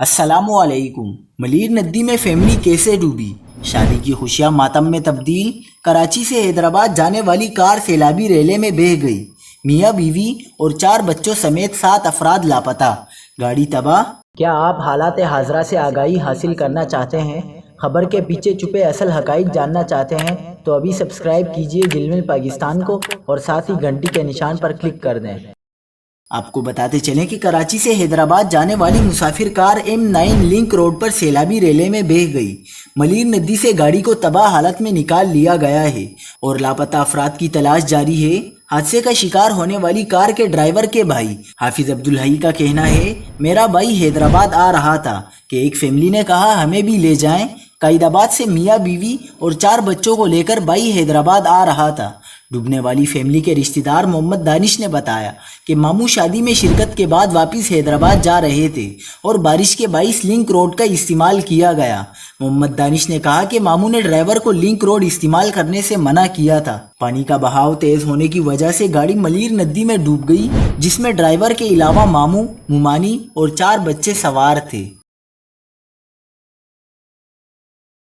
السلام علیکم۔ ملیر ندی میں فیملی کیسے ڈوبی؟ شادی کی خوشیاں ماتم میں تبدیل۔ کراچی سے حیدرآباد جانے والی کار سیلابی ریلے میں بہہ گئی۔ میاں بیوی اور 4 بچوں سمیت 7 افراد لاپتہ، گاڑی تباہ۔ کیا آپ حالات حاضرہ سے آگاہی حاصل کرنا چاہتے ہیں؟ خبر کے پیچھے چھپے اصل حقائق جاننا چاہتے ہیں تو ابھی سبسکرائب کیجئے جلمل پاکستان کو اور ساتھ ہی گھنٹی کے نشان پر کلک کر دیں۔ آپ کو بتاتے چلیں کہ کراچی سے حیدرآباد جانے والی مسافر کار M9 لنک روڈ پر سیلابی ریلے میں بہہ گئی۔ ملیر ندی سے گاڑی کو تباہ حالت میں نکال لیا گیا ہے اور لاپتہ افراد کی تلاش جاری ہے۔ حادثے کا شکار ہونے والی کار کے ڈرائیور کے بھائی حافظ عبدالحی کا کہنا ہے، میرا بھائی حیدرآباد آ رہا تھا کہ ایک فیملی نے کہا ہمیں بھی لے جائیں۔ قائد آباد سے میاں بیوی اور 4 بچوں کو لے کر بھائی حیدرآباد آ رہا تھا۔ ڈوبنے والی فیملی کے رشتہ دار محمد دانش نے بتایا کہ ماموں شادی میں شرکت کے بعد واپس حیدرآباد جا رہے تھے اور بارش کے باعث لنک روڈ کا استعمال کیا گیا۔ محمد دانش نے کہا کہ ماموں نے ڈرائیور کو لنک روڈ استعمال کرنے سے منع کیا تھا۔ پانی کا بہاؤ تیز ہونے کی وجہ سے گاڑی ملیر ندی میں ڈوب گئی، جس میں ڈرائیور کے علاوہ ماموں، ممانی اور 4 بچے سوار تھے۔